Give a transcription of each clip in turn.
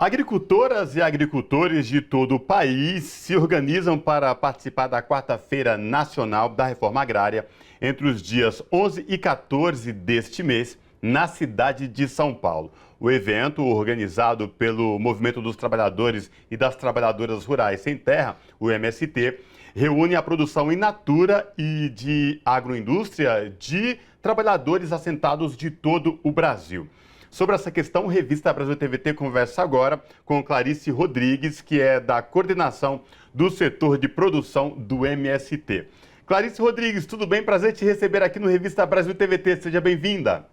Agricultoras e agricultores de todo o país se organizam para participar da Quarta-feira Nacional da Reforma Agrária entre os dias 11 e 14 deste mês, na cidade de São Paulo. O evento, organizado pelo Movimento dos Trabalhadores e das Trabalhadoras Rurais Sem Terra, o MST, reúne a produção in natura e de agroindústria de trabalhadores assentados de todo o Brasil. Sobre essa questão, Revista Brasil TVT conversa agora com Clarice Rodrigues, que é da coordenação do setor de produção do MST. Clarice Rodrigues, tudo bem? Prazer te receber aqui no Revista Brasil TVT. Seja bem-vinda.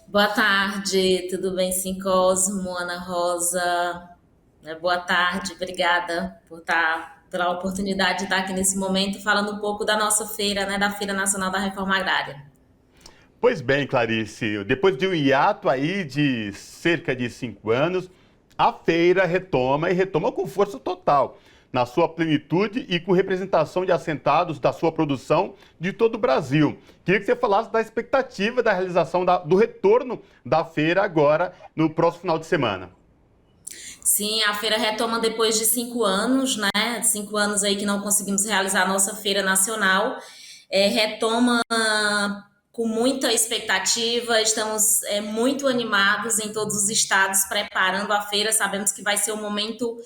Boa tarde, tudo bem, sim, Cosmo, Ana Rosa? Boa tarde, obrigada pela oportunidade de estar aqui nesse momento falando um pouco da nossa feira, da Feira Nacional da Reforma Agrária. Pois bem, Clarice, depois de um hiato aí de cerca de 5 anos, a feira retoma com força total, na sua plenitude e com representação de assentados da sua produção de todo o Brasil. Queria que você falasse da expectativa da realização do retorno da feira agora, no próximo final de semana. Sim, a feira retoma depois de 5 anos, 5 anos aí que não conseguimos realizar a nossa feira nacional. Retoma com muita expectativa, estamos muito animados em todos os estados preparando a feira. Sabemos que vai ser um momento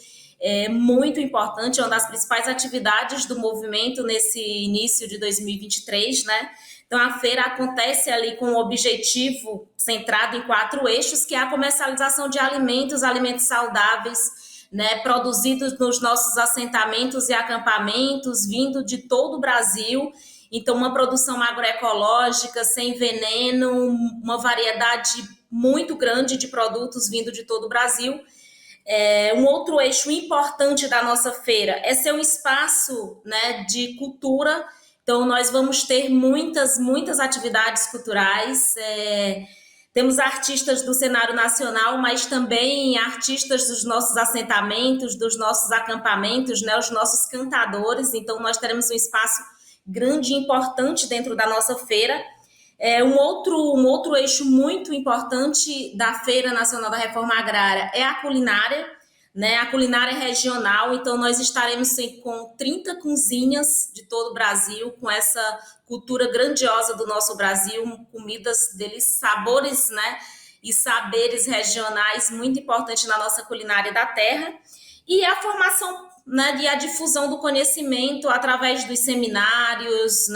muito importante, uma das principais atividades do movimento nesse início de 2023, né? Então, a feira acontece ali com um objetivo centrado em 4 eixos, que é a comercialização de alimentos saudáveis, produzidos nos nossos assentamentos e acampamentos, vindo de todo o Brasil. Então, uma produção agroecológica, sem veneno, uma variedade muito grande de produtos vindo de todo o Brasil. Um outro eixo importante da nossa feira é ser um espaço, de cultura. Então, nós vamos ter muitas atividades culturais. Temos artistas do cenário nacional, mas também artistas dos nossos assentamentos, dos nossos acampamentos, os nossos cantadores. Então, nós teremos um espaço grande e importante dentro da nossa feira. Um outro eixo muito importante da Feira Nacional da Reforma Agrária é a culinária, a culinária regional. Então, nós estaremos com 30 cozinhas de todo o Brasil, com essa cultura grandiosa do nosso Brasil, comidas deles, sabores, e saberes regionais muito importantes na nossa culinária da terra. E a formação, e a difusão do conhecimento através dos seminários,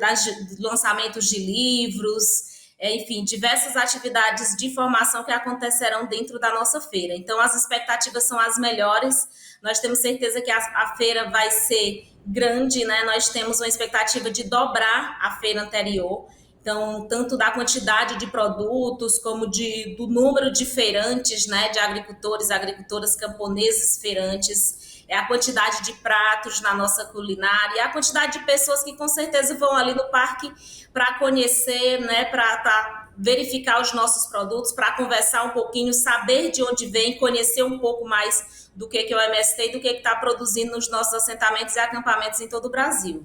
dos lançamentos de livros, enfim, diversas atividades de formação que acontecerão dentro da nossa feira. Então, as expectativas são as melhores. Nós temos certeza que a feira vai ser grande, Nós temos uma expectativa de dobrar a feira anterior. Então, tanto da quantidade de produtos, como do número de feirantes, de agricultores, agricultoras, camponeses, feirantes, a quantidade de pratos na nossa culinária, a quantidade de pessoas que com certeza vão ali no parque para conhecer, para verificar os nossos produtos, para conversar um pouquinho, saber de onde vem, conhecer um pouco mais do que é o MST e do que está produzindo nos nossos assentamentos e acampamentos em todo o Brasil.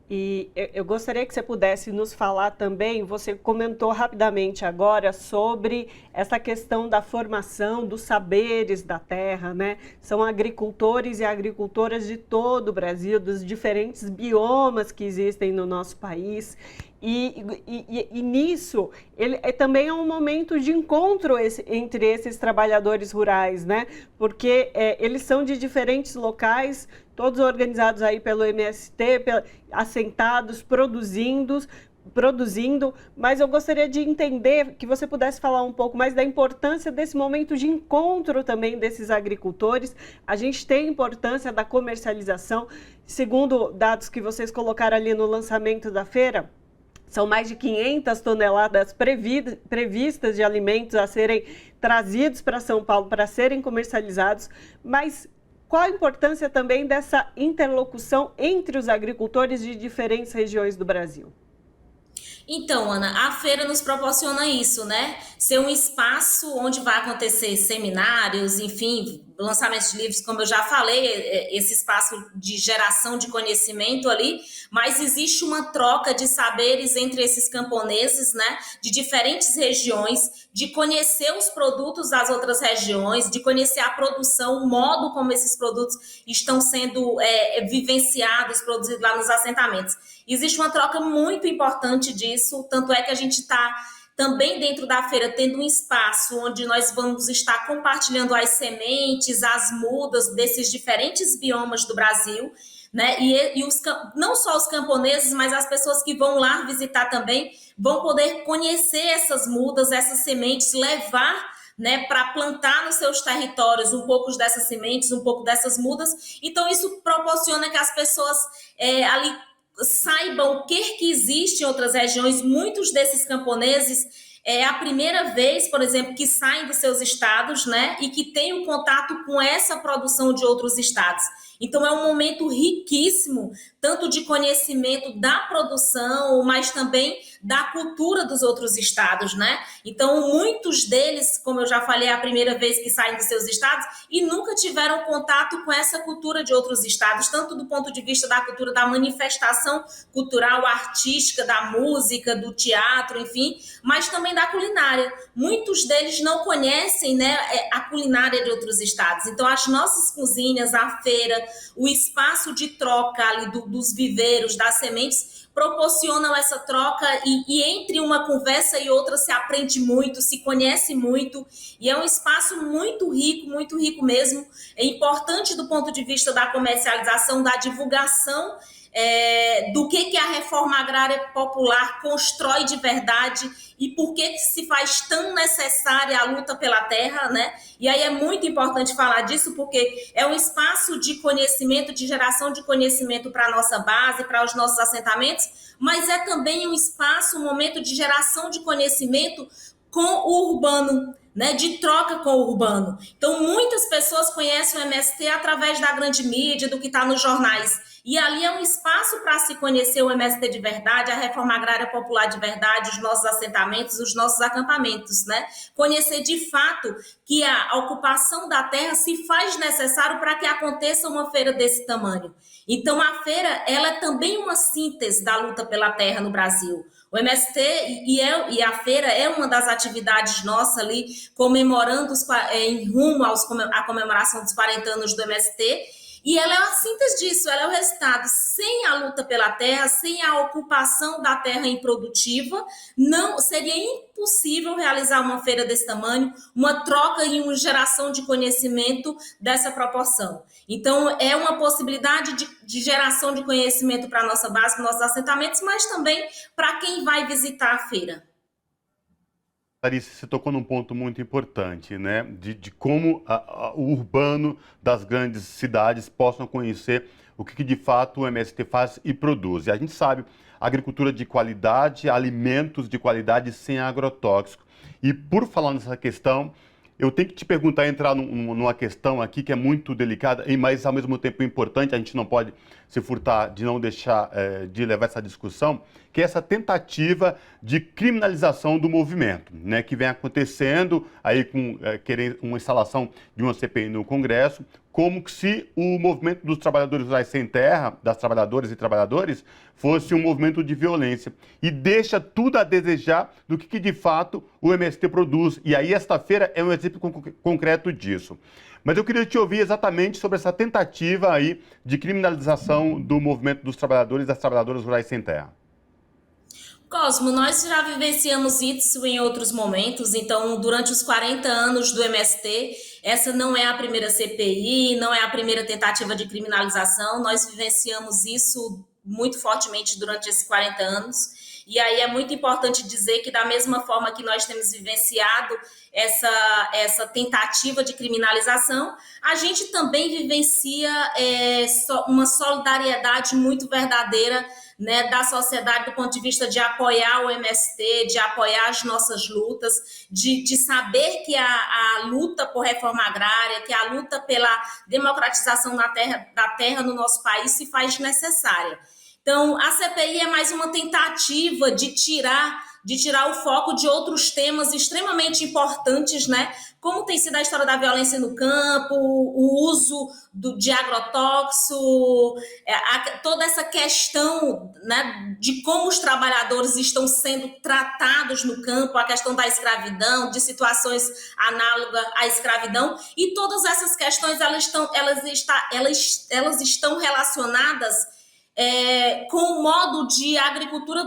E eu gostaria que você pudesse nos falar também, você comentou rapidamente agora sobre essa questão da formação dos saberes da terra, São agricultores e agricultoras de todo o Brasil, dos diferentes biomas que existem no nosso país. E nisso, também é um momento de encontro entre esses trabalhadores rurais, Porque eles são de diferentes locais, todos organizados aí pelo MST, assentados, produzindo, mas eu gostaria de entender que você pudesse falar um pouco mais da importância desse momento de encontro também desses agricultores. A gente tem a importância da comercialização, segundo dados que vocês colocaram ali no lançamento da feira, são mais de 500 toneladas previstas de alimentos a serem trazidos para São Paulo para serem comercializados, mas qual a importância também dessa interlocução entre os agricultores de diferentes regiões do Brasil? Então, Ana, a feira nos proporciona isso, né? Ser um espaço onde vai acontecer seminários, enfim, lançamentos de livros, como eu já falei, esse espaço de geração de conhecimento ali, mas existe uma troca de saberes entre esses camponeses, né? De diferentes regiões, de conhecer os produtos das outras regiões, de conhecer a produção, o modo como esses produtos estão sendo vivenciados, produzidos lá nos assentamentos. Existe uma troca muito importante disso, tanto é que a gente está também dentro da feira tendo um espaço onde nós vamos estar compartilhando as sementes, as mudas desses diferentes biomas do Brasil, né? Não só os camponeses, mas as pessoas que vão lá visitar também vão poder conhecer essas mudas, essas sementes, levar, né, para plantar nos seus territórios um pouco dessas sementes, um pouco dessas mudas. Então, isso proporciona que as pessoas ali saibam o que existe em outras regiões. Muitos desses camponeses é a primeira vez, por exemplo, que saem dos seus estados, né, e que têm um contato com essa produção de outros estados. Então, é um momento riquíssimo, tanto de conhecimento da produção, mas também da cultura dos outros estados, né? Então, muitos deles, como eu já falei, é a primeira vez que saem dos seus estados e nunca tiveram contato com essa cultura de outros estados, tanto do ponto de vista da cultura da manifestação cultural, artística, da música, do teatro, enfim, mas também da culinária. Muitos deles não conhecem, né, a culinária de outros estados. Então, as nossas cozinhas, a feira, o espaço de troca ali dos viveiros, das sementes, proporcionam essa troca e entre uma conversa e outra se aprende muito, se conhece muito, e é um espaço muito rico mesmo. É importante do ponto de vista da comercialização, da divulgação do que a reforma agrária popular constrói de verdade e por que se faz tão necessária a luta pela terra, né? E aí é muito importante falar disso, porque é um espaço de conhecimento, de geração de conhecimento para a nossa base, para os nossos assentamentos, mas é também um espaço, um momento de geração de conhecimento com o urbano, né, de troca com o urbano. Então, muitas pessoas conhecem o MST através da grande mídia, do que está nos jornais. E ali é um espaço para se conhecer o MST de verdade, a reforma agrária popular de verdade, os nossos assentamentos, os nossos acampamentos, né? Conhecer de fato que a ocupação da terra se faz necessário para que aconteça uma feira desse tamanho. Então, a feira, ela é também uma síntese da luta pela terra no Brasil. O MST e a feira é uma das atividades nossas ali, comemorando em rumo à comemoração dos 40 anos do MST, e ela é a síntese disso, ela é o resultado. Sem a luta pela terra, sem a ocupação da terra improdutiva, não seria impossível realizar uma feira desse tamanho, uma troca e uma geração de conhecimento dessa proporção. Então, é uma possibilidade de geração de conhecimento para a nossa base, para nossos assentamentos, mas também para quem vai visitar a feira. Larissa, você tocou num ponto muito importante, né? De como o urbano das grandes cidades possam conhecer o que de fato o MST faz e produz. E a gente sabe, agricultura de qualidade, alimentos de qualidade sem agrotóxico. E por falar nessa questão, eu tenho que te perguntar, entrar numa questão aqui que é muito delicada, mas ao mesmo tempo importante, a gente não pode se furtar de não deixar de levar essa discussão, que é essa tentativa de criminalização do movimento, né, que vem acontecendo aí com querendo uma instalação de uma CPI no Congresso, como se o movimento dos trabalhadores rurais sem terra, das trabalhadoras e trabalhadores, fosse um movimento de violência e deixa tudo a desejar do que de fato o MST produz. E aí esta feira é um exemplo concreto disso. Mas eu queria te ouvir exatamente sobre essa tentativa aí de criminalização do movimento dos trabalhadores e das trabalhadoras rurais sem terra. Cosmo, nós já vivenciamos isso em outros momentos, então durante os 40 anos do MST, essa não é a primeira CPI, não é a primeira tentativa de criminalização, nós vivenciamos isso muito fortemente durante esses 40 anos. E aí é muito importante dizer que da mesma forma que nós temos vivenciado essa tentativa de criminalização, a gente também vivencia uma solidariedade muito verdadeira, né, da sociedade do ponto de vista de apoiar o MST, de apoiar as nossas lutas, de saber que a luta por reforma agrária, que a luta pela democratização da terra no nosso país se faz necessária. Então, a CPI é mais uma tentativa de tirar o foco de outros temas extremamente importantes, né? Como tem sido a história da violência no campo, o uso de agrotóxico, toda essa questão, né, de como os trabalhadores estão sendo tratados no campo, a questão da escravidão, de situações análogas à escravidão, e todas essas questões elas estão relacionadas com o modo de agricultura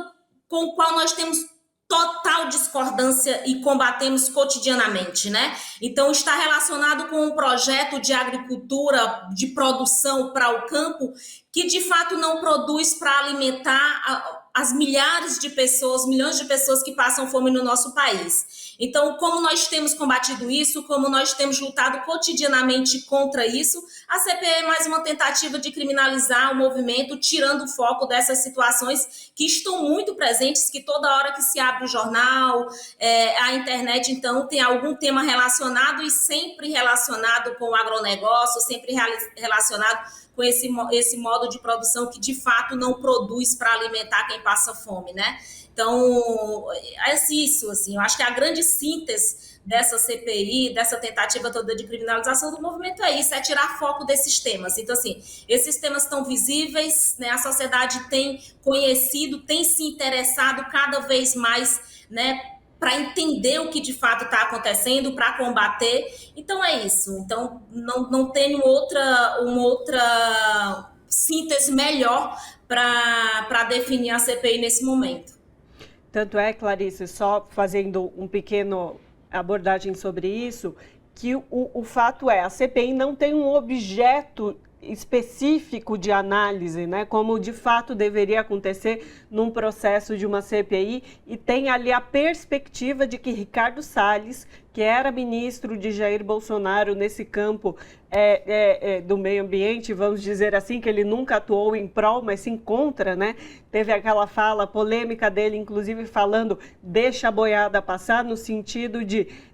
com o qual nós temos total discordância e combatemos cotidianamente, né? Então, está relacionado com um projeto de agricultura, de produção para o campo, que de fato não produz para alimentar as milhares de pessoas, milhões de pessoas que passam fome no nosso país. Então, como nós temos combatido isso, como nós temos lutado cotidianamente contra isso, a CPI é mais uma tentativa de criminalizar o movimento, tirando o foco dessas situações que estão muito presentes, que toda hora que se abre o jornal, a internet, então, tem algum tema relacionado e sempre relacionado com o agronegócio, sempre relacionado com esse modo de produção que, de fato, não produz para alimentar quem passa fome, né? Então, é isso, assim, eu acho que a grande síntese dessa CPI, dessa tentativa toda de criminalização do movimento é isso, é tirar foco desses temas. Então, assim, esses temas estão visíveis, né? A sociedade tem conhecido, tem se interessado cada vez mais, né, para entender o que de fato está acontecendo, para combater. Então é isso. Então não tenho uma outra síntese melhor para definir a CPI nesse momento. Tanto é, Clarice, só fazendo um pequeno abordagem sobre isso, que o fato é, a CPI não tem um objeto específico de análise, né, como de fato deveria acontecer num processo de uma CPI, e tem ali a perspectiva de que Ricardo Salles, que era ministro de Jair Bolsonaro nesse campo do meio ambiente, vamos dizer assim, que ele nunca atuou em prol, mas sim contra, né? Teve aquela fala polêmica dele, inclusive falando, deixa a boiada passar, no sentido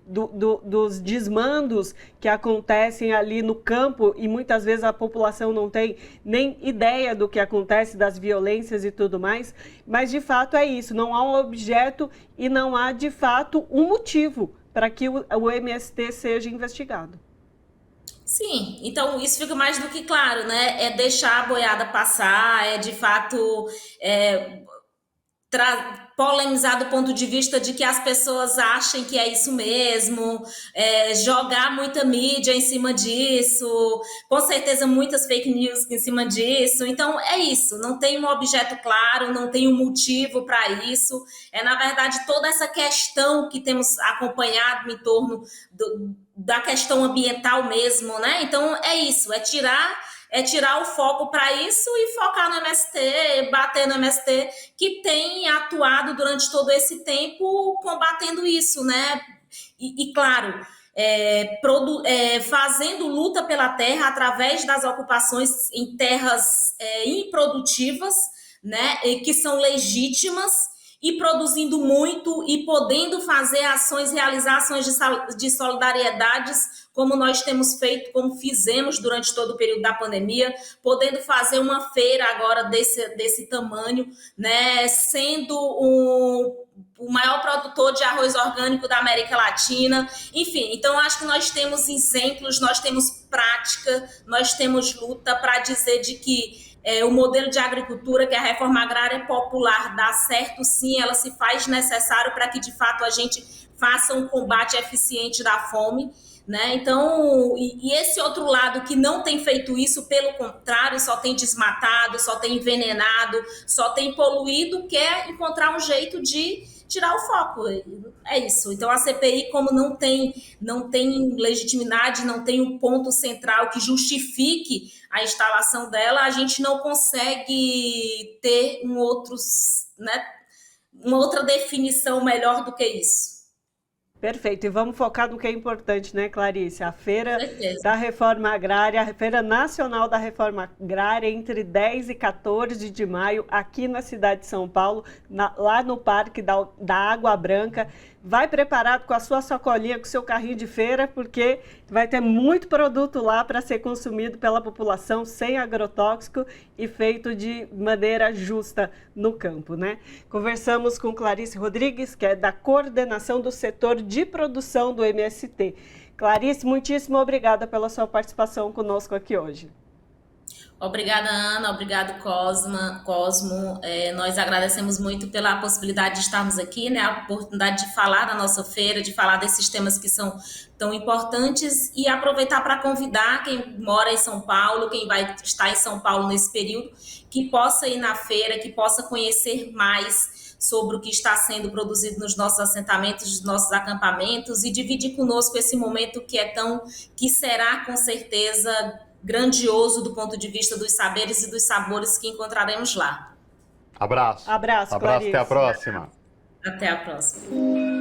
dos desmandos que acontecem ali no campo, e muitas vezes a população não tem nem ideia do que acontece, das violências e tudo mais, mas de fato é isso, não há um objeto e não há de fato um motivo para que o MST seja investigado. Sim, então isso fica mais do que claro, né? É deixar a boiada passar, é de fato polemizar do ponto de vista de que as pessoas achem que é isso mesmo, jogar muita mídia em cima disso, com certeza muitas fake news em cima disso. Então é isso, não tem um objeto claro, não tem um motivo para isso. Na verdade, toda essa questão que temos acompanhado em torno da questão ambiental mesmo, né? Então é isso, é tirar o foco para isso e focar no MST, bater no MST, que tem atuado durante todo esse tempo combatendo isso, né? E claro, fazendo luta pela terra através das ocupações em terras improdutivas, né? Que são legítimas, e produzindo muito e podendo fazer realizar ações de solidariedades, como nós temos feito, como fizemos durante todo o período da pandemia, podendo fazer uma feira agora desse tamanho, né, sendo o maior produtor de arroz orgânico da América Latina. Enfim, então acho que nós temos exemplos, nós temos prática, nós temos luta para dizer de que o modelo de agricultura, que é a reforma agrária popular, dá certo sim, ela se faz necessário para que de fato a gente faça um combate eficiente da fome, né? Então, e esse outro lado que não tem feito isso, pelo contrário, só tem desmatado, só tem envenenado, só tem poluído, quer encontrar um jeito de tirar o foco. É isso. Então a CPI, como não tem legitimidade, não tem um ponto central que justifique a instalação dela, a gente não consegue ter uma outra definição melhor do que isso. Perfeito. E vamos focar no que é importante, né, Clarice? A Feira da Reforma Agrária, a Feira Nacional da Reforma Agrária, entre 10 e 14 de maio, aqui na cidade de São Paulo, lá no Parque da Água Branca. vai preparado com a sua sacolinha, com o seu carrinho de feira, porque vai ter muito produto lá para ser consumido pela população, sem agrotóxico e feito de maneira justa no campo, né? Conversamos com Clarice Rodrigues, que é da coordenação do setor de produção do MST. Clarice, muitíssimo obrigada pela sua participação conosco aqui hoje. Obrigada, Ana. Obrigado, Cosmo. Nós agradecemos muito pela possibilidade de estarmos aqui, né? A oportunidade de falar da nossa feira, de falar desses temas que são tão importantes e aproveitar para convidar quem mora em São Paulo, quem vai estar em São Paulo nesse período, que possa ir na feira, que possa conhecer mais sobre o que está sendo produzido nos nossos assentamentos, nos nossos acampamentos e dividir conosco esse momento que será com certeza grandioso do ponto de vista dos saberes e dos sabores que encontraremos lá. Abraço. Abraço, Abraço, Clarice. até a próxima. Até a próxima.